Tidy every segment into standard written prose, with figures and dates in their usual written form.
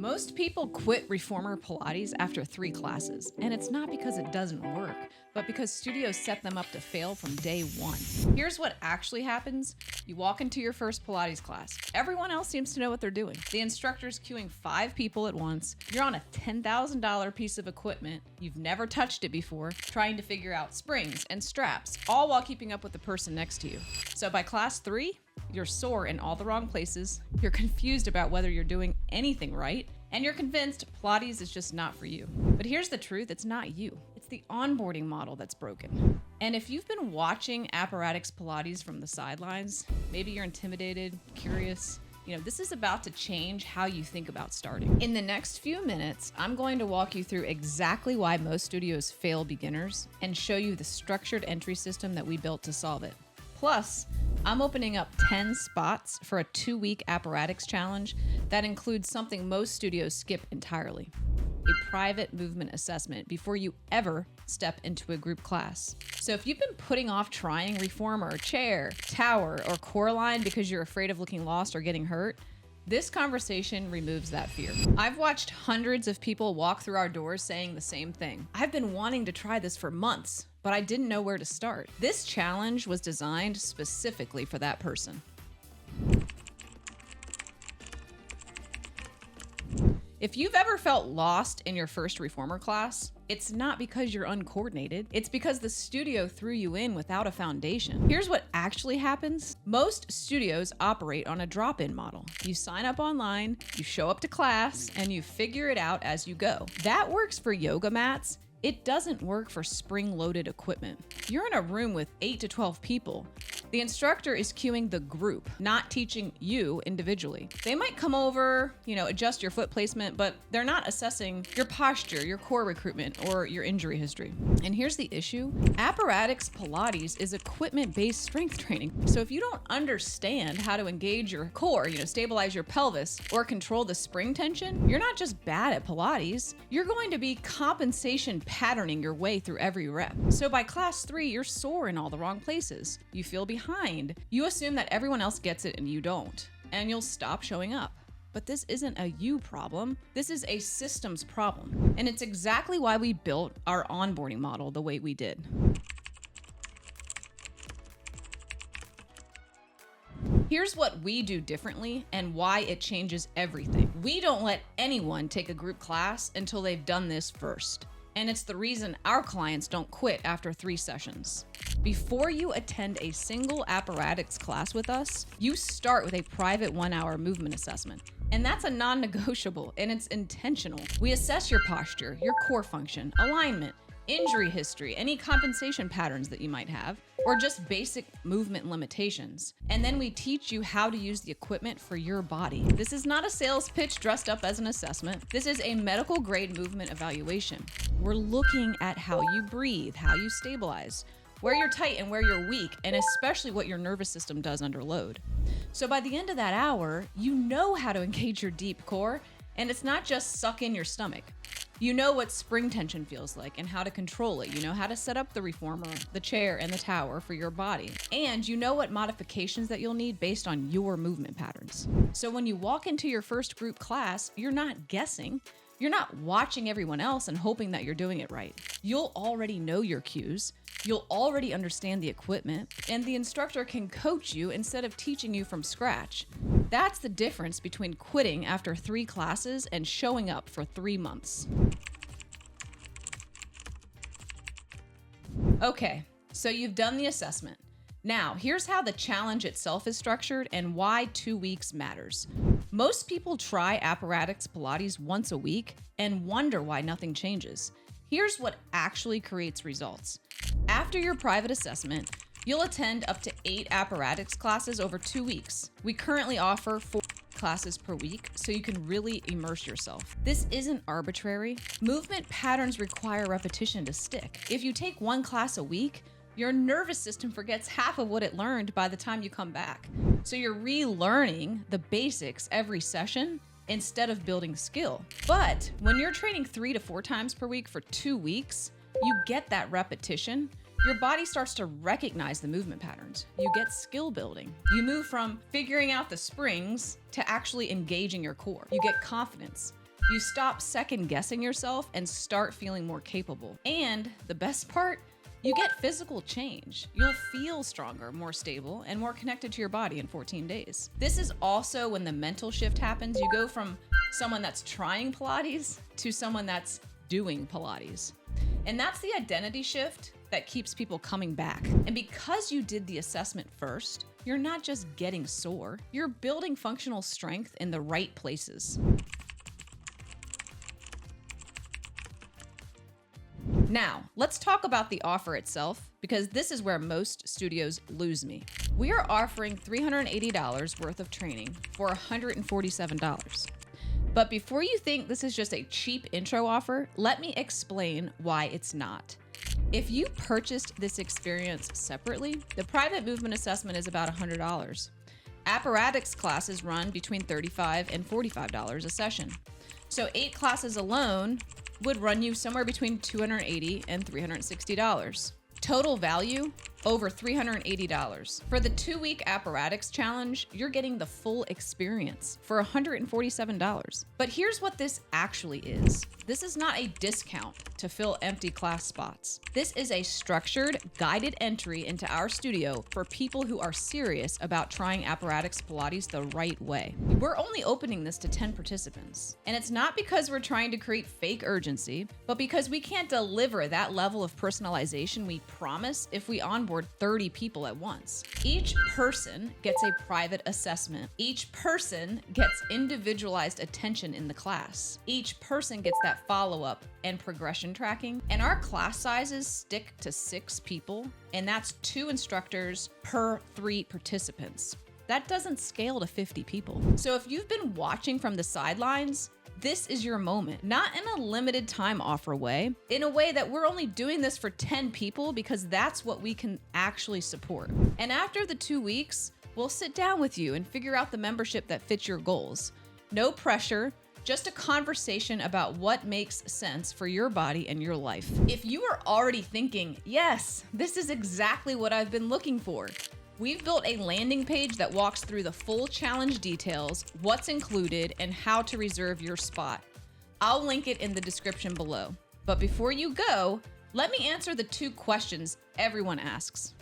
Most people quit Reformer Pilates after 3 classes, and it's not because it doesn't work, but because studios set them up to fail from day one. Here's what actually happens. You walk into your first Pilates class. Everyone else seems to know what they're doing. The instructor's cueing 5 people at once. You're on a $10,000 piece of equipment. You've never touched it before, trying to figure out springs and straps, all while keeping up with the person next to you. So by class 3, you're sore in all the wrong places, you're confused about whether you're doing anything right, and you're convinced Pilates is just not for you. But here's the truth, it's not you. It's the onboarding model that's broken. And if you've been watching Apparatix Pilates from the sidelines, maybe you're intimidated, curious, this is about to change how you think about starting. In the next few minutes, I'm going to walk you through exactly why most studios fail beginners and show you the structured entry system that we built to solve it. Plus, I'm opening up 10 spots for a 2-week Apparatix challenge that includes something most studios skip entirely: a private movement assessment before you ever step into a group class. So if you've been putting off trying Reformer, chair, tower, or core line because you're afraid of looking lost or getting hurt, this conversation removes that fear. I've watched hundreds of people walk through our doors saying the same thing. I've been wanting to try this for months, but I didn't know where to start. This challenge was designed specifically for that person. If you've ever felt lost in your first Reformer class, it's not because you're uncoordinated. It's because the studio threw you in without a foundation. Here's what actually happens. Most studios operate on a drop-in model. You sign up online, you show up to class, and you figure it out as you go. That works for yoga mats. It doesn't work for spring-loaded equipment. You're in a room with 8 to 12 people. The instructor is cueing the group, not teaching you individually. They might come over, adjust your foot placement, but they're not assessing your posture, your core recruitment, or your injury history. And here's the issue. Apparatix Pilates is equipment-based strength training. So if you don't understand how to engage your core, stabilize your pelvis, or control the spring tension, you're not just bad at Pilates, you're going to be compensation patterning your way through every rep. So by class 3, you're sore in all the wrong places. You feel behind. You assume that everyone else gets it and you don't, and you'll stop showing up. But this isn't a you problem. This is a systems problem. And it's exactly why we built our onboarding model the way we did. Here's what we do differently and why it changes everything. We don't let anyone take a group class until they've done this first. And it's the reason our clients don't quit after 3 sessions. Before you attend a single Apparatix class with us, you start with a private 1-hour movement assessment. And that's a non-negotiable, and it's intentional. We assess your posture, your core function, alignment, injury history, any compensation patterns that you might have, or just basic movement limitations. And then we teach you how to use the equipment for your body. This is not a sales pitch dressed up as an assessment. This is a medical grade movement evaluation. We're looking at how you breathe, how you stabilize, where you're tight and where you're weak, and especially what your nervous system does under load. So by the end of that hour, you know how to engage your deep core, and it's not just suck in your stomach. You know what spring tension feels like and how to control it. You know how to set up the Reformer, the chair, and the tower for your body. And you know what modifications that you'll need based on your movement patterns. So when you walk into your first group class, you're not guessing. You're not watching everyone else and hoping that you're doing it right. You'll already know your cues. You'll already understand the equipment, and the instructor can coach you instead of teaching you from scratch. That's the difference between quitting after 3 classes and showing up for 3 months. Okay, so you've done the assessment. Now, here's how the challenge itself is structured and why 2 weeks matters. Most people try Apparatix Pilates once a week and wonder why nothing changes. Here's what actually creates results. After your private assessment, you'll attend up to 8 Apparatix classes over 2 weeks. We currently offer 4 classes per week, so you can really immerse yourself. This isn't arbitrary. Movement patterns require repetition to stick. If you take 1 class a week, your nervous system forgets half of what it learned by the time you come back. So you're relearning the basics every session instead of building skill. But when you're training 3 to 4 times per week for 2 weeks, you get that repetition. Your body starts to recognize the movement patterns. You get skill building. You move from figuring out the springs to actually engaging your core. You get confidence. You stop second guessing yourself and start feeling more capable. And the best part, you get physical change. You'll feel stronger, more stable, and more connected to your body in 14 days. This is also when the mental shift happens. You go from someone that's trying Pilates to someone that's doing Pilates. And that's the identity shift that keeps people coming back. And because you did the assessment first, you're not just getting sore, you're building functional strength in the right places. Now, let's talk about the offer itself, because this is where most studios lose me. We are offering $380 worth of training for $147. But before you think this is just a cheap intro offer, let me explain why it's not. If you purchased this experience separately, the private movement assessment is about $100. Apparatix classes run between $35 and $45 a session. So 8 classes alone would run you somewhere between $280 and $360. Total value, over $380. For the 2-week Apparatix challenge, you're getting the full experience for $147. But here's what this actually is. This is not a discount to fill empty class spots. This is a structured, guided entry into our studio for people who are serious about trying Apparatix Pilates the right way. We're only opening this to 10 participants. And it's not because we're trying to create fake urgency, but because we can't deliver that level of personalization we promise if we onboard 30 people at once. Each person gets a private assessment. Each person gets individualized attention in the class. Each person gets that follow-up and progression tracking. And our class sizes stick to 6 people, and that's 2 instructors per 3 participants. That doesn't scale to 50 people. So if you've been watching from the sidelines, this is your moment, not in a limited time offer way, in a way that we're only doing this for 10 people because that's what we can actually support. And after the 2 weeks, we'll sit down with you and figure out the membership that fits your goals. No pressure, just a conversation about what makes sense for your body and your life. If you are already thinking, yes, this is exactly what I've been looking for, we've built a landing page that walks through the full challenge details, what's included, and how to reserve your spot. I'll link it in the description below. But before you go, let me answer the 2 questions everyone asks.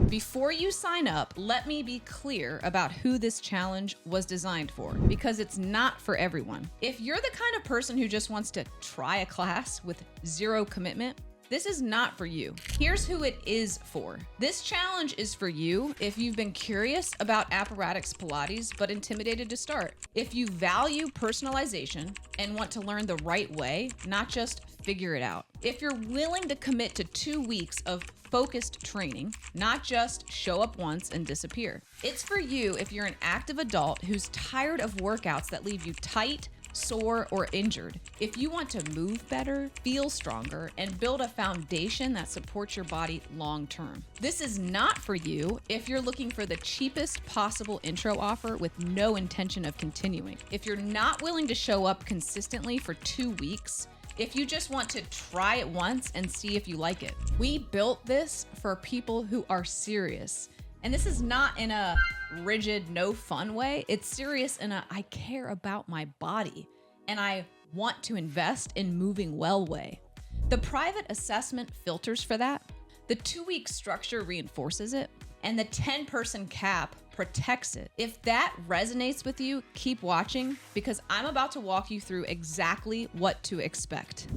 Before you sign up, let me be clear about who this challenge was designed for, because it's not for everyone. If you're the kind of person who just wants to try a class with 0 commitment, this is not for you. Here's who it is for. This challenge is for you if you've been curious about Apparatix Pilates but intimidated to start. If you value personalization and want to learn the right way, not just figure it out. If you're willing to commit to 2 weeks of focused training, not just show up once and disappear. It's for you if you're an active adult who's tired of workouts that leave you tight, sore, or injured. If you want to move better, feel stronger, and build a foundation that supports your body long term. This is not for you if you're looking for the cheapest possible intro offer with no intention of continuing. If you're not willing to show up consistently for 2 weeks, if you just want to try it once and see if you like it. We built this for people who are serious. And this is not in a rigid, no fun way. It's serious in a I care about my body and I want to invest in moving well way. The private assessment filters for that. The 2-week structure reinforces it, and the 10-person cap protects it. If that resonates with you, keep watching, because I'm about to walk you through exactly what to expect.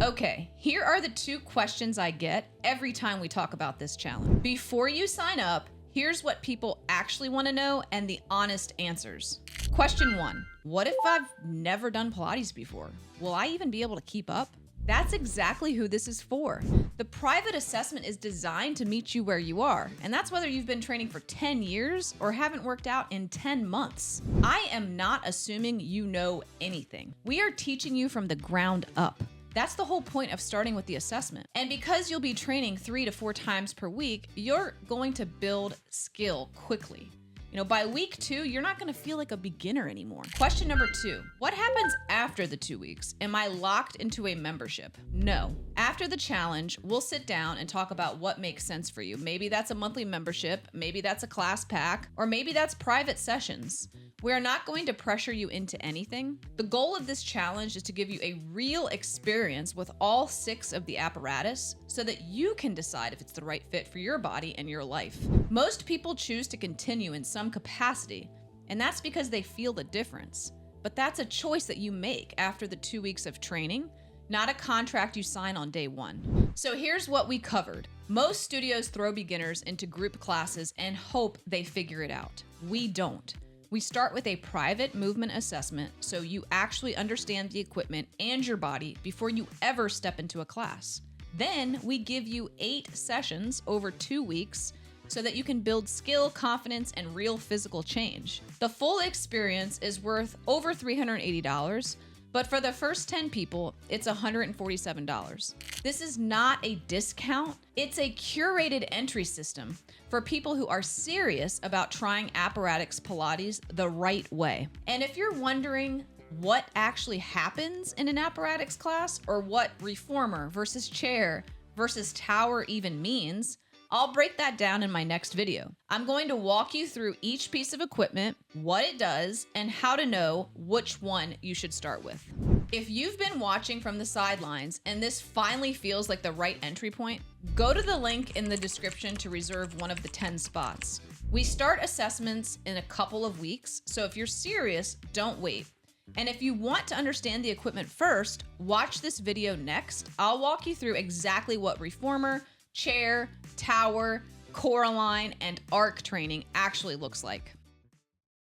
Okay, here are the 2 questions I get every time we talk about this challenge. Before you sign up, here's what people actually want to know and the honest answers. Question 1, what if I've never done Pilates before? Will I even be able to keep up? That's exactly who this is for. The private assessment is designed to meet you where you are, and that's whether you've been training for 10 years or haven't worked out in 10 months. I am not assuming you know anything. We are teaching you from the ground up. That's the whole point of starting with the assessment. And because you'll be training 3 to 4 times per week, you're going to build skill quickly. By week 2, you're not going to feel like a beginner anymore. Question number 2, what happens after the 2 weeks? Am I locked into a membership? No. After the challenge, we'll sit down and talk about what makes sense for you. Maybe that's a monthly membership, maybe that's a class pack, or maybe that's private sessions. We are not going to pressure you into anything. The goal of this challenge is to give you a real experience with all 6 of the apparatus so that you can decide if it's the right fit for your body and your life. Most people choose to continue in some capacity, and that's because they feel the difference. But that's a choice that you make after the 2 weeks of training, not a contract you sign on day 1. So here's what we covered. Most studios throw beginners into group classes and hope they figure it out. We don't. We start with a private movement assessment so you actually understand the equipment and your body before you ever step into a class. Then we give you 8 sessions over 2 weeks so that you can build skill, confidence, and real physical change. The full experience is worth over $380, but for the first 10 people, it's $147. This is not a discount. It's a curated entry system for people who are serious about trying Apparatix Pilates the right way. And if you're wondering what actually happens in an Apparatix class, or what reformer versus chair versus tower even means, I'll break that down in my next video. I'm going to walk you through each piece of equipment, what it does, and how to know which one you should start with. If you've been watching from the sidelines and this finally feels like the right entry point, go to the link in the description to reserve one of the 10 spots. We start assessments in a couple of weeks, so if you're serious, don't wait. And if you want to understand the equipment first, watch this video next. I'll walk you through exactly what reformer, chair, tower, core align, and arc training actually looks like.